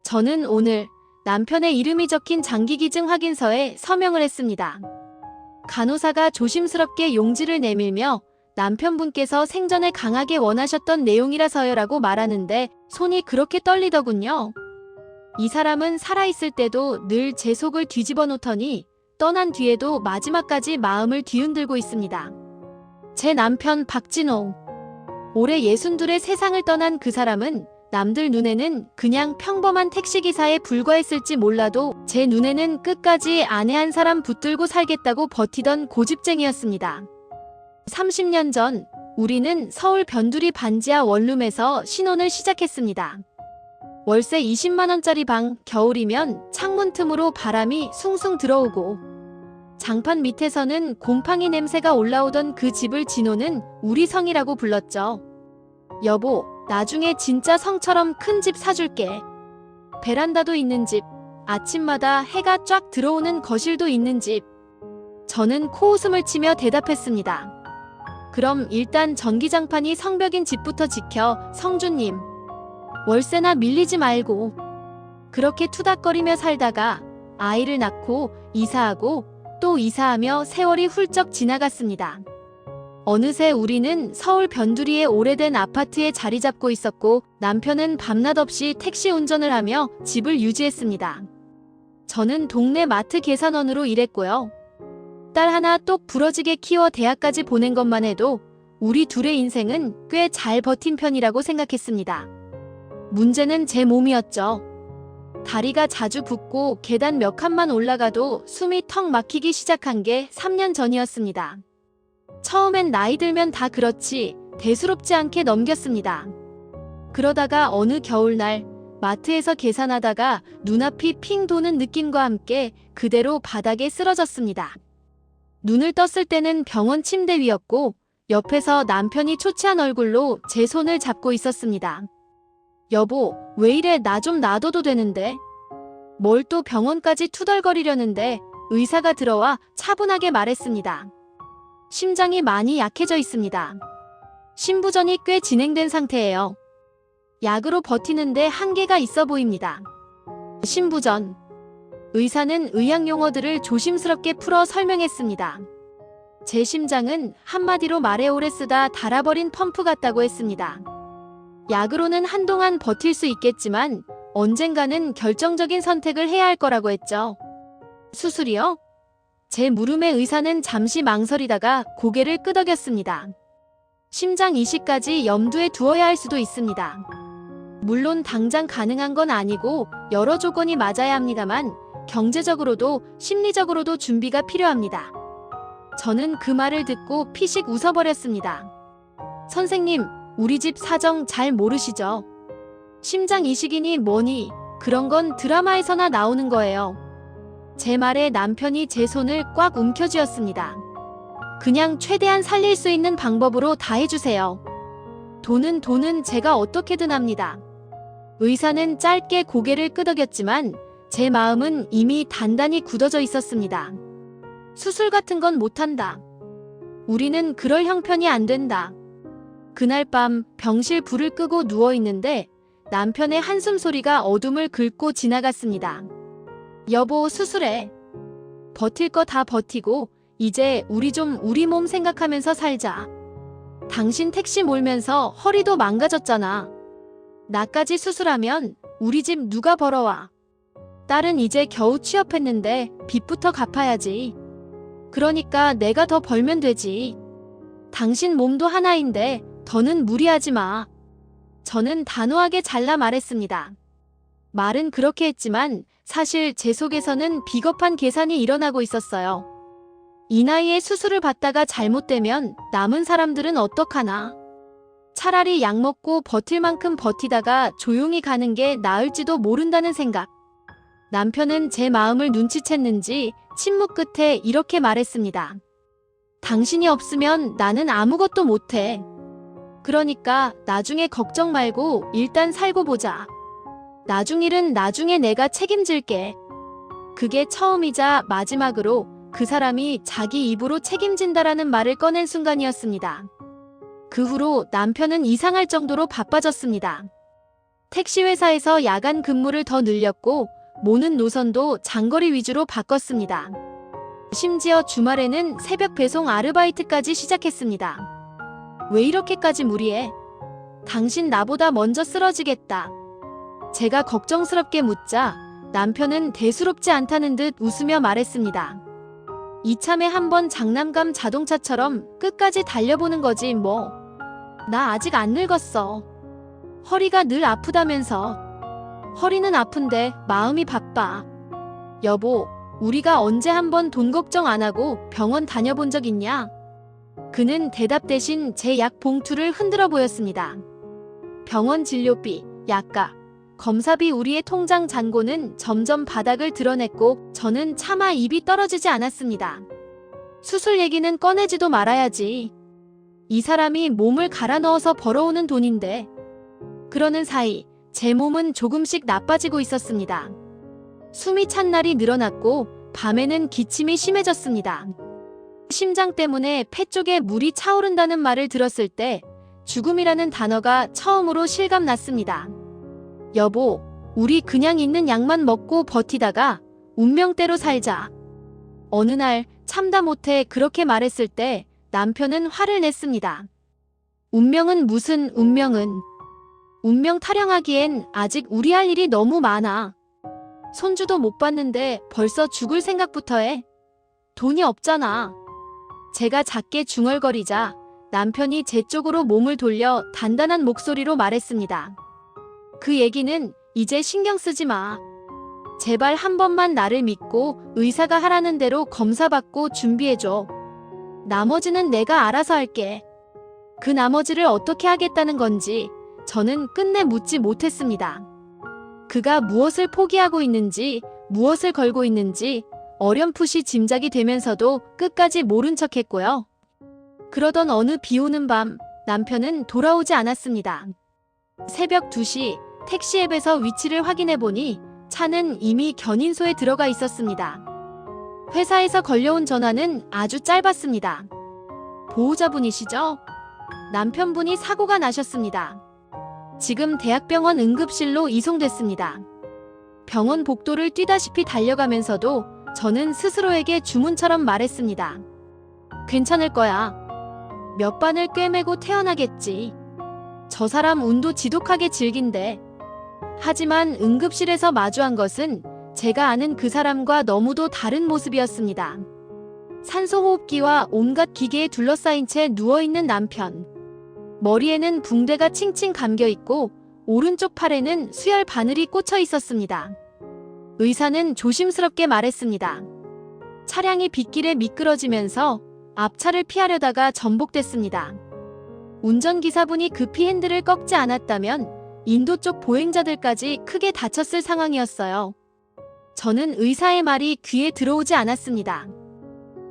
저는 오늘 남편의 이름이 적힌 장기기증 확인서에 서명을 했습니다. 간호사가 조심스럽게 용지를 내밀며 남편분께서 생전에 강하게 원하셨던 내용이라서요라고 말하는데 손이 그렇게 떨리더군요. 이 사람은 살아있을 때도 늘 제 속을 뒤집어 놓더니 떠난 뒤에도 마지막까지 마음을 뒤흔들고 있습니다. 제 남편 박진호. 올해 62의 세상을 떠난 그 사람은 남들 눈에는 그냥 평범한 택시기사에 불과했을지 몰라도 제 눈에는 끝까지 아내 한 사람 붙들고 살겠다고 버티던 고집쟁이였습니다. 30년 전 우리는 서울 변두리 반지하 원룸에서 신혼을 시작했습니다. 월세 20만 원짜리 방, 겨울이면 창문 틈으로 바람이 숭숭 들어오고 장판 밑에서는 곰팡이 냄새가 올라오던 그 집을 진호는 우리 성이라고 불렀죠. 여보, 나중에 진짜 성처럼 큰 집 사줄게. 베란다도 있는 집, 아침마다 해가 쫙 들어오는 거실도 있는 집. 저는 코웃음을 치며 대답했습니다. 그럼 일단 전기장판이 성벽인 집부터 지켜, 성주님. 월세나 밀리지 말고. 그렇게 투닥거리며 살다가 아이를 낳고 이사하고 또 이사하며 세월이 훌쩍 지나갔습니다. 어느새 우리는 서울 변두리의 오래된 아파트에 자리 잡고 있었고 남편은 밤낮 없이 택시 운전을 하며 집을 유지했습니다. 저는 동네 마트 계산원으로 일했고요. 딸 하나 똑 부러지게 키워 대학까지 보낸 것만 해도 우리 둘의 인생은 꽤 잘 버틴 편이라고 생각했습니다. 문제는 제 몸이었죠. 다리가 자주 붓고 계단 몇 칸만 올라가도 숨이 턱 막히기 시작한 게 3년 전이었습니다. 처음엔 나이 들면 다 그렇지 대수롭지 않게 넘겼습니다. 그러다가 어느 겨울날 마트에서 계산하다가 눈앞이 핑 도는 느낌과 함께 그대로 바닥에 쓰러졌습니다. 눈을 떴을 때는 병원 침대 위였고 옆에서 남편이 초췌한 얼굴로 제 손을 잡고 있었습니다. 여보, 왜 이래? 나 좀 놔둬도 되는데. 뭘 또 병원까지 투덜거리려는데 의사가 들어와 차분하게 말했습니다. 심장이 많이 약해져 있습니다. 심부전이 꽤 진행된 상태예요. 약으로 버티는데 한계가 있어 보입니다. 심부전. 의사는 의학 용어들을 조심스럽게 풀어 설명했습니다. 제 심장은 한마디로 말해 오래 쓰다 닳아버린 펌프 같다고 했습니다. 약으로는 한동안 버틸 수 있겠지만 언젠가는 결정적인 선택을 해야 할 거라고 했죠. 수술이요? 제 물음에 의사는 잠시 망설이다가 고개를 끄덕였습니다. 심장 이식까지 염두에 두어야 할 수도 있습니다. 물론 당장 가능한 건 아니고 여러 조건이 맞아야 합니다만 경제적으로도 심리적으로도 준비가 필요합니다. 저는 그 말을 듣고 피식 웃어버렸습니다. 선생님, 우리 집 사정 잘 모르시죠? 심장 이식이니 뭐니 그런 건 드라마에서나 나오는 거예요. 제 말에 남편이 제 손을 꽉 움켜쥐었습니다. 그냥 최대한 살릴 수 있는 방법으로 다 해주세요. 돈은 제가 어떻게든 합니다. 의사는 짧게 고개를 끄덕였지만 제 마음은 이미 단단히 굳어져 있었습니다. 수술 같은 건 못한다. 우리는 그럴 형편이 안 된다. 그날 밤 병실 불을 끄고 누워있는데 남편의 한숨 소리가 어둠을 긁고 지나갔습니다. 여보, 수술해. 버틸 거 다 버티고 이제 우리 몸 생각하면서 살자. 당신 택시 몰면서 허리도 망가졌잖아. 나까지 수술하면 우리 집 누가 벌어와. 딸은 이제 겨우 취업했는데 빚부터 갚아야지. 그러니까 내가 더 벌면 되지. 당신 몸도 하나인데 더는 무리하지 마. 저는 단호하게 잘라 말했습니다. 말은 그렇게 했지만 사실 제 속에서는 비겁한 계산이 일어나고 있었어요. 이 나이에 수술을 받다가 잘못되면 남은 사람들은 어떡하나. 차라리 약 먹고 버틸 만큼 버티다가 조용히 가는 게 나을지도 모른다는 생각. 남편은 제 마음을 눈치챘는지 침묵 끝에 이렇게 말했습니다. 당신이 없으면 나는 아무것도 못해. 그러니까 나중에 걱정 말고 일단 살고 보자. 나중 일은 나중에 내가 책임질게. 그게 처음이자 마지막으로 그 사람이 자기 입으로 책임진다라는 말을 꺼낸 순간이었습니다. 그 후로 남편은 이상할 정도로 바빠졌습니다. 택시회사에서 야간 근무를 더 늘렸고 모는 노선도 장거리 위주로 바꿨습니다. 심지어 주말에는 새벽 배송 아르바이트까지 시작했습니다. 왜 이렇게까지 무리해? 당신 나보다 먼저 쓰러지겠다. 제가 걱정스럽게 묻자 남편은 대수롭지 않다는 듯 웃으며 말했습니다. 이참에 한번 장난감 자동차처럼 끝까지 달려보는 거지 뭐. 나 아직 안 늙었어. 허리가 늘 아프다면서. 허리는 아픈데 마음이 바빠. 여보, 우리가 언제 한번 돈 걱정 안 하고 병원 다녀본 적 있냐? 그는 대답 대신 제 약 봉투를 흔들어 보였습니다. 병원 진료비, 약가, 검사비 우리의 통장 잔고는 점점 바닥을 드러냈고 저는 차마 입이 떨어지지 않았습니다. 수술 얘기는 꺼내지도 말아야지. 이 사람이 몸을 갈아 넣어서 벌어오는 돈인데. 그러는 사이 제 몸은 조금씩 나빠지고 있었습니다. 숨이 찬 날이 늘어났고 밤에는 기침이 심해졌습니다. 심장 때문에 폐 쪽에 물이 차오른다는 말을 들었을 때 죽음이라는 단어가 처음으로 실감났습니다. 여보, 우리 그냥 있는 약만 먹고 버티다가 운명대로 살자. 어느 날 참다 못해 그렇게 말했을 때 남편은 화를 냈습니다. 운명은 무슨 운명은. 운명 타령하기엔 아직 우리 할 일이 너무 많아. 손주도 못 봤는데 벌써 죽을 생각부터 해. 돈이 없잖아. 제가 작게 중얼거리자 남편이 제 쪽으로 몸을 돌려 단단한 목소리로 말했습니다. 그 얘기는 이제 신경 쓰지 마. 제발 한 번만 나를 믿고 의사가 하라는 대로 검사받고 준비해줘. 나머지는 내가 알아서 할게. 그 나머지를 어떻게 하겠다는 건지 저는 끝내 묻지 못했습니다. 그가 무엇을 포기하고 있는지, 무엇을 걸고 있는지 어렴풋이 짐작이 되면서도 끝까지 모른 척했고요. 그러던 어느 비오는 밤 남편은 돌아오지 않았습니다. 새벽 2시 택시 앱에서 위치를 확인해 보니 차는 이미 견인소에 들어가 있었습니다. 회사에서 걸려온 전화는 아주 짧았습니다. 보호자분이시죠? 남편분이 사고가 나셨습니다. 지금 대학병원 응급실로 이송됐습니다. 병원 복도를 뛰다시피 달려가면서도 저는 스스로에게 주문처럼 말했습니다. 괜찮을 거야. 몇 반을 꿰매고 태어나겠지. 저 사람 운도 지독하게 질긴데. 하지만 응급실에서 마주한 것은 제가 아는 그 사람과 너무도 다른 모습이었습니다. 산소호흡기와 온갖 기계에 둘러싸인 채 누워있는 남편. 머리에는 붕대가 칭칭 감겨있고 오른쪽 팔에는 수혈 바늘이 꽂혀 있었습니다. 의사는 조심스럽게 말했습니다. 차량이 빗길에 미끄러지면서 앞차를 피하려다가 전복됐습니다. 운전기사분이 급히 핸들을 꺾지 않았다면 인도 쪽 보행자들까지 크게 다쳤을 상황이었어요. 저는 의사의 말이 귀에 들어오지 않았습니다.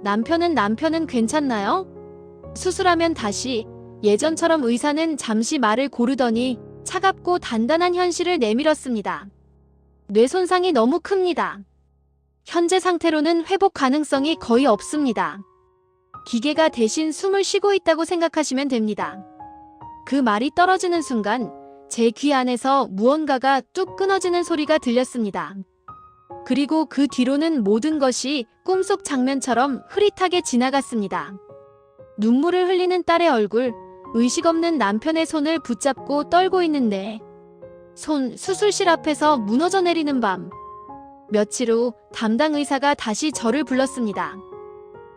남편은 괜찮나요? 수술하면 다시. 예전처럼 의사는 잠시 말을 고르더니 차갑고 단단한 현실을 내밀었습니다. 뇌 손상이 너무 큽니다. 현재 상태로는 회복 가능성이 거의 없습니다. 기계가 대신 숨을 쉬고 있다고 생각하시면 됩니다. 그 말이 떨어지는 순간 제 귀 안에서 무언가가 뚝 끊어지는 소리가 들렸습니다. 그리고 그 뒤로는 모든 것이 꿈속 장면처럼 흐릿하게 지나갔습니다. 눈물을 흘리는 딸의 얼굴, 의식 없는 남편의 손을 붙잡고 떨고 있는데 수술실 앞에서 무너져 내리는 밤. 며칠 후 담당 의사가 다시 저를 불렀습니다.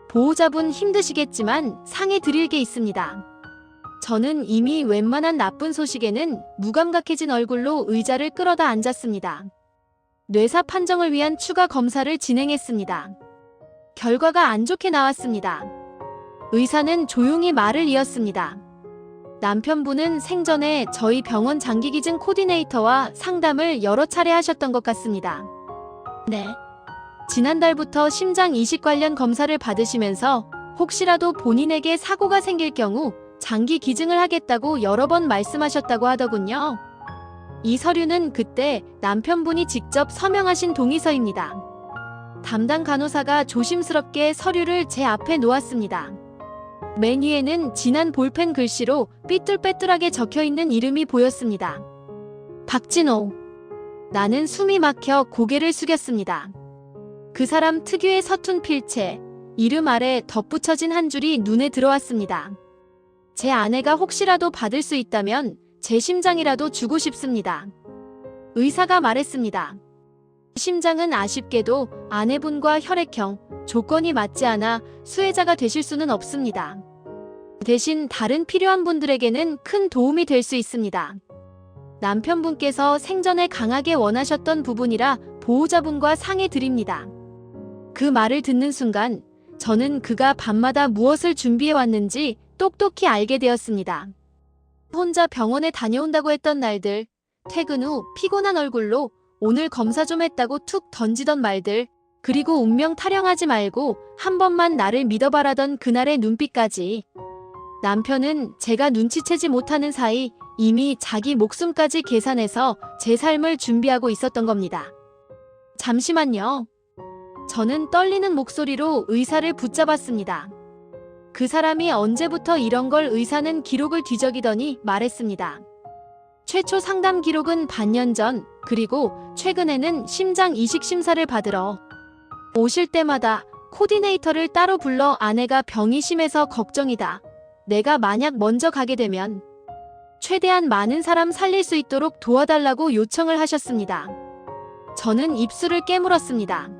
보호자분 힘드시겠지만 상해 드릴 게 있습니다. 저는 이미 웬만한 나쁜 소식에는 무감각해진 얼굴로 의자를 끌어다 앉았습니다. 뇌사 판정을 위한 추가 검사를 진행했습니다. 결과가 안 좋게 나왔습니다. 의사는 조용히 말을 이었습니다. 남편분은 생전에 저희 병원 장기기증 코디네이터와 상담을 여러 차례 하셨던 것 같습니다. 네. 지난달부터 심장 이식 관련 검사를 받으시면서 혹시라도 본인에게 사고가 생길 경우 장기 기증을 하겠다고 여러 번 말씀하셨다고 하더군요. 이 서류는 그때 남편분이 직접 서명하신 동의서입니다. 담당 간호사가 조심스럽게 서류를 제 앞에 놓았습니다. 맨 위에는 진한 볼펜 글씨로 삐뚤빼뚤하게 적혀있는 이름이 보였습니다. 박진호. 나는 숨이 막혀 고개를 숙였습니다. 그 사람 특유의 서툰 필체, 이름 아래 덧붙여진 한 줄이 눈에 들어왔습니다. 제 아내가 혹시라도 받을 수 있다면 제 심장이라도 주고 싶습니다. 의사가 말했습니다. 심장은 아쉽게도 아내분과 혈액형, 조건이 맞지 않아 수혜자가 되실 수는 없습니다. 대신 다른 필요한 분들에게는 큰 도움이 될 수 있습니다. 남편분께서 생전에 강하게 원하셨던 부분이라 보호자분과 상의 드립니다. 그 말을 듣는 순간 저는 그가 밤마다 무엇을 준비해 왔는지 똑똑히 알게 되었습니다. 혼자 병원에 다녀온다고 했던 날들, 퇴근 후 피곤한 얼굴로 오늘 검사 좀 했다고 툭 던지던 말들, 그리고 운명 타령하지 말고 한 번만 나를 믿어봐라던 그날의 눈빛까지. 남편은 제가 눈치채지 못하는 사이 이미 자기 목숨까지 계산해서 제 삶을 준비하고 있었던 겁니다. 잠시만요. 저는 떨리는 목소리로 의사를 붙잡았습니다. 그 사람이 언제부터 이런 걸 의사는 기록을 뒤적이더니 말했습니다. 최초 상담 기록은 반년 전, 그리고 최근에는 심장 이식 심사를 받으러 오실 때마다 코디네이터를 따로 불러 아내가 병이 심해서 걱정이다. 내가 만약 먼저 가게 되면 최대한 많은 사람 살릴 수 있도록 도와달라고 요청을 하셨습니다. 저는 입술을 깨물었습니다.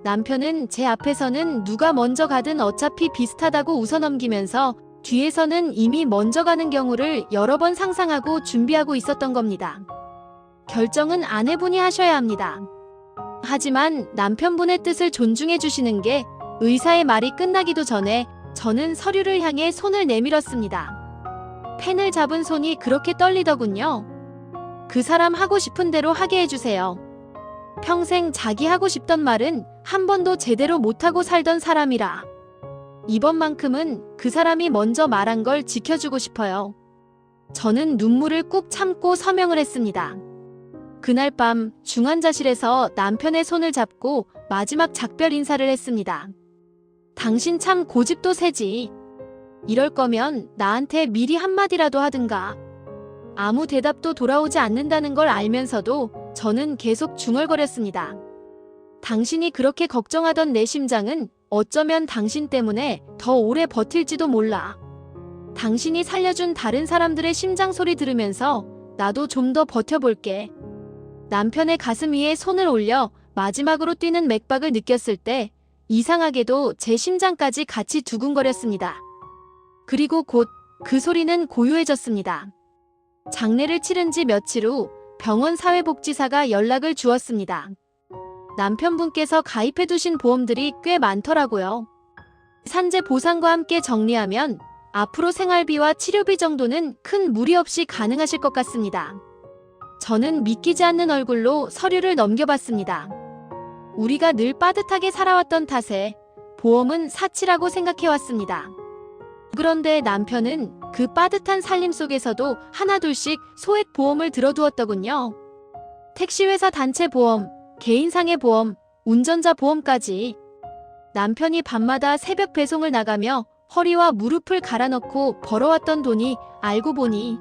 남편은 제 앞에서는 누가 먼저 가든 어차피 비슷하다고 웃어넘기면서 뒤에서는 이미 먼저 가는 경우를 여러 번 상상하고 준비하고 있었던 겁니다. 결정은 아내분이 하셔야 합니다. 하지만 남편분의 뜻을 존중해 주시는 게 의사의 말이 끝나기도 전에 저는 서류를 향해 손을 내밀었습니다. 펜을 잡은 손이 그렇게 떨리더군요. 그 사람 하고 싶은 대로 하게 해주세요. 평생 자기 하고 싶던 말은 한 번도 제대로 못하고 살던 사람이라 이번만큼은 그 사람이 먼저 말한 걸 지켜주고 싶어요. 저는 눈물을 꾹 참고 서명을 했습니다. 그날 밤 중환자실에서 남편의 손을 잡고 마지막 작별 인사를 했습니다. 당신 참 고집도 세지. 이럴 거면 나한테 미리 한마디라도 하든가. 아무 대답도 돌아오지 않는다는 걸 알면서도 저는 계속 중얼거렸습니다. 당신이 그렇게 걱정하던 내 심장은 어쩌면 당신 때문에 더 오래 버틸지도 몰라. 당신이 살려준 다른 사람들의 심장 소리 들으면서 나도 좀 더 버텨볼게. 남편의 가슴 위에 손을 올려 마지막으로 뛰는 맥박을 느꼈을 때 이상하게도 제 심장까지 같이 두근거렸습니다. 그리고 곧 그 소리는 고요해졌습니다. 장례를 치른 지 며칠 후 병원 사회복지사가 연락을 주었습니다. 남편분께서 가입해두신 보험들이 꽤 많더라고요. 산재 보상과 함께 정리하면 앞으로 생활비와 치료비 정도는 큰 무리 없이 가능하실 것 같습니다. 저는 믿기지 않는 얼굴로 서류를 넘겨봤습니다. 우리가 늘 빠듯하게 살아왔던 탓에 보험은 사치라고 생각해왔습니다. 그런데 남편은 그 빠듯한 살림 속에서도 하나둘씩 소액 보험을 들어두었더군요. 택시회사 단체 보험, 개인상해 보험, 운전자 보험까지. 남편이 밤마다 새벽 배송을 나가며 허리와 무릎을 갈아넣고 벌어왔던 돈이 알고 보니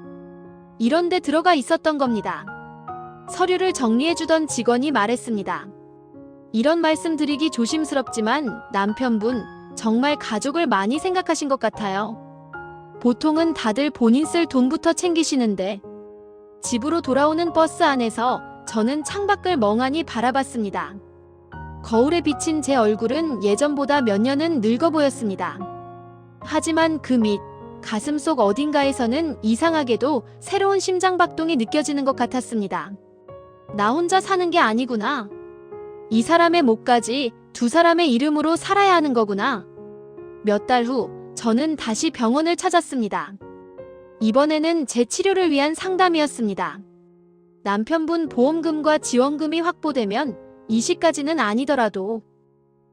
이런 데 들어가 있었던 겁니다. 서류를 정리해주던 직원이 말했습니다. 이런 말씀 드리기 조심스럽지만 남편분 정말 가족을 많이 생각하신 것 같아요. 보통은 다들 본인 쓸 돈부터 챙기시는데 집으로 돌아오는 버스 안에서 저는 창밖을 멍하니 바라봤습니다. 거울에 비친 제 얼굴은 예전보다 몇 년은 늙어 보였습니다. 하지만 그 밑 가슴속 어딘가에서는 이상하게도 새로운 심장박동이 느껴지는 것 같았습니다. 나 혼자 사는 게 아니구나. 이 사람의 몫까지 두 사람의 이름으로 살아야 하는 거구나. 몇 달 후 저는 다시 병원을 찾았습니다. 이번에는 제 치료를 위한 상담이었습니다. 남편분 보험금과 지원금이 확보되면 이시까지는 아니더라도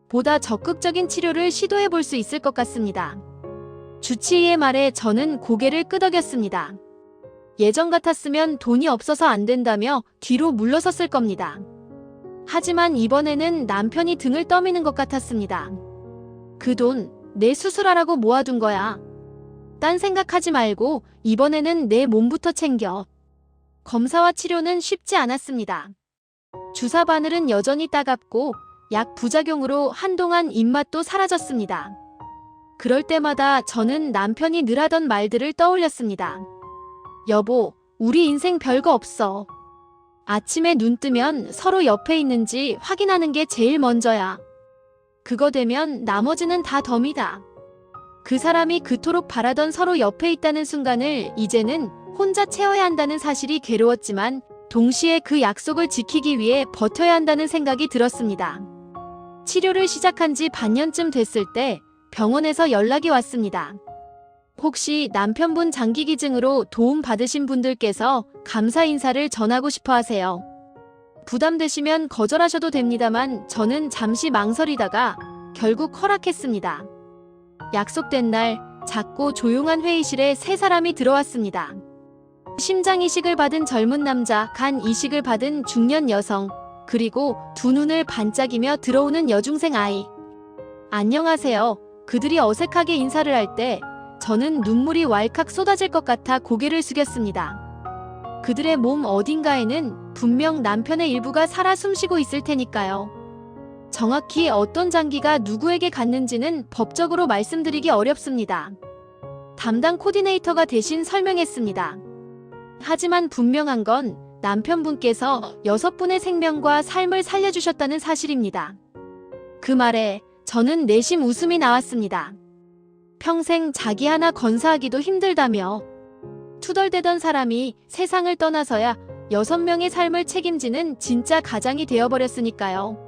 보다 적극적인 치료를 시도해 볼 수 있을 것 같습니다. 주치의의 말에 저는 고개를 끄덕였습니다. 예전 같았으면 돈이 없어서 안 된다며 뒤로 물러섰을 겁니다. 하지만 이번에는 남편이 등을 떠미는 것 같았습니다. 그 돈 내 수술하라고 모아둔 거야. 딴 생각하지 말고 이번에는 내 몸부터 챙겨. 검사와 치료는 쉽지 않았습니다. 주사 바늘은 여전히 따갑고 약 부작용으로 한동안 입맛도 사라졌습니다. 그럴 때마다 저는 남편이 늘 하던 말들을 떠올렸습니다. 여보, 우리 인생 별거 없어. 아침에 눈 뜨면 서로 옆에 있는지 확인하는 게 제일 먼저야. 그거 되면 나머지는 다 덤이다. 그 사람이 그토록 바라던 서로 옆에 있다는 순간을 이제는 혼자 채워야 한다는 사실이 괴로웠지만 동시에 그 약속을 지키기 위해 버텨야 한다는 생각이 들었습니다. 치료를 시작한 지 반년쯤 됐을 때 병원에서 연락이 왔습니다. 혹시 남편분 장기기증으로 도움받으신 분들께서 감사 인사를 전하고 싶어 하세요. 부담되시면 거절하셔도 됩니다만 저는 잠시 망설이다가 결국 허락했습니다. 약속된 날 작고 조용한 회의실에 세 사람이 들어왔습니다. 심장 이식을 받은 젊은 남자, 간 이식을 받은 중년 여성, 그리고 두 눈을 반짝이며 들어오는 여중생 아이. 안녕하세요. 그들이 어색하게 인사를 할 때 저는 눈물이 왈칵 쏟아질 것 같아 고개를 숙였습니다. 그들의 몸 어딘가에는 분명 남편의 일부가 살아 숨쉬고 있을 테니까요. 정확히 어떤 장기가 누구에게 갔는지는 법적으로 말씀드리기 어렵습니다. 담당 코디네이터가 대신 설명했습니다. 하지만 분명한 건 남편분께서 6분의 생명과 삶을 살려주셨다는 사실입니다. 그 말에 저는 내심 웃음이 나왔습니다. 평생 자기 하나 건사하기도 힘들다며 투덜대던 사람이 세상을 떠나서야 6명의 삶을 책임지는 진짜 가장이 되어버렸으니까요.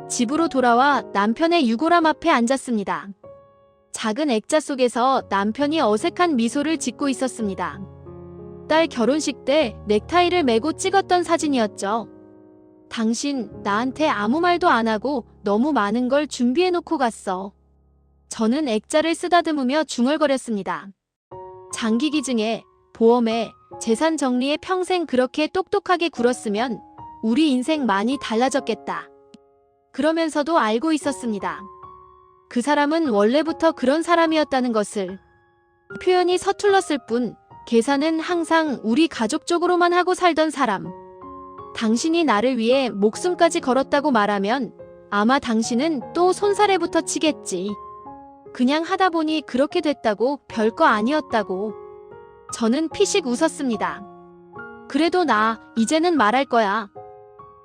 집으로 돌아와 남편의 유골함 앞에 앉았습니다. 작은 액자 속에서 남편이 어색한 미소를 짓고 있었습니다. 딸 결혼식 때 넥타이를 메고 찍었던 사진이었죠. 당신 나한테 아무 말도 안 하고 너무 많은 걸 준비해놓고 갔어. 저는 액자를 쓰다듬으며 중얼거렸습니다. 장기기증에, 보험에, 재산 정리에 평생 그렇게 똑똑하게 굴었으면 우리 인생 많이 달라졌겠다. 그러면서도 알고 있었습니다. 그 사람은 원래부터 그런 사람이었다는 것을. 표현이 서툴렀을 뿐 계산은 항상 우리 가족 쪽으로만 하고 살던 사람. 당신이 나를 위해 목숨까지 걸었다고 말하면 아마 당신은 또 손사래부터 치겠지. 그냥 하다 보니 그렇게 됐다고, 별거 아니었다고. 저는 피식 웃었습니다. 그래도 나 이제는 말할 거야.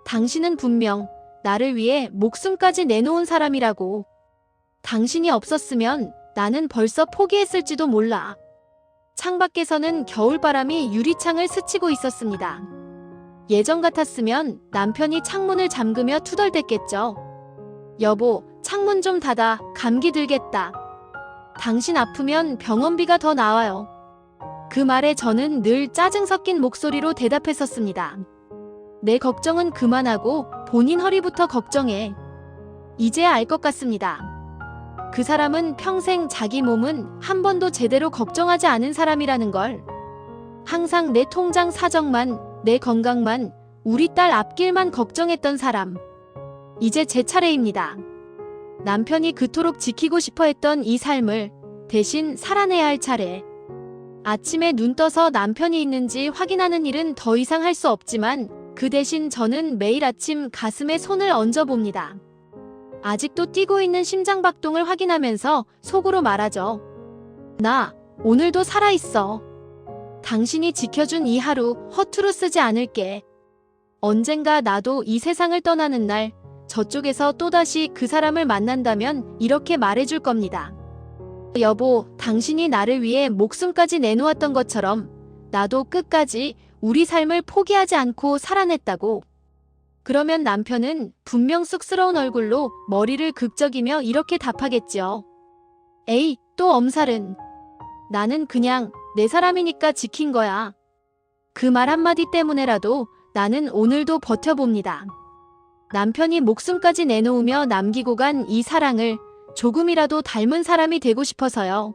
당신은 분명 나를 위해 목숨까지 내놓은 사람이라고. 당신이 없었으면 나는 벌써 포기했을지도 몰라. 창밖에서는 겨울바람이 유리창을 스치고 있었습니다. 예전 같았으면 남편이 창문을 잠그며 투덜댔겠죠. 여보, 창문 좀 닫아. 감기 들겠다. 당신 아프면 병원비가 더 나와요. 그 말에 저는 늘 짜증 섞인 목소리로 대답했었습니다. 내 걱정은 그만하고 본인 허리부터 걱정해. 이제야 알 것 같습니다. 그 사람은 평생 자기 몸은 한 번도 제대로 걱정하지 않은 사람이라는 걸. 항상 내 통장 사정만, 내 건강만, 우리 딸 앞길만 걱정했던 사람. 이제 제 차례입니다. 남편이 그토록 지키고 싶어 했던 이 삶을 대신 살아내야 할 차례. 아침에 눈 떠서 남편이 있는지 확인하는 일은 더 이상 할 수 없지만 그 대신 저는 매일 아침 가슴에 손을 얹어봅니다. 아직도 뛰고 있는 심장박동을 확인하면서 속으로 말하죠. 나 오늘도 살아있어. 당신이 지켜준 이 하루 허투루 쓰지 않을게. 언젠가 나도 이 세상을 떠나는 날 저쪽에서 또다시 그 사람을 만난다면 이렇게 말해줄 겁니다. 여보, 당신이 나를 위해 목숨까지 내놓았던 것처럼 나도 끝까지 우리 삶을 포기하지 않고 살아냈다고. 그러면 남편은 분명 쑥스러운 얼굴로 머리를 극적이며 이렇게 답하겠지요. 에이, 또 엄살은. 나는 그냥 내 사람이니까 지킨 거야. 그 말 한마디 때문에라도 나는 오늘도 버텨봅니다. 남편이 목숨까지 내놓으며 남기고 간 이 사랑을 조금이라도 닮은 사람이 되고 싶어서요.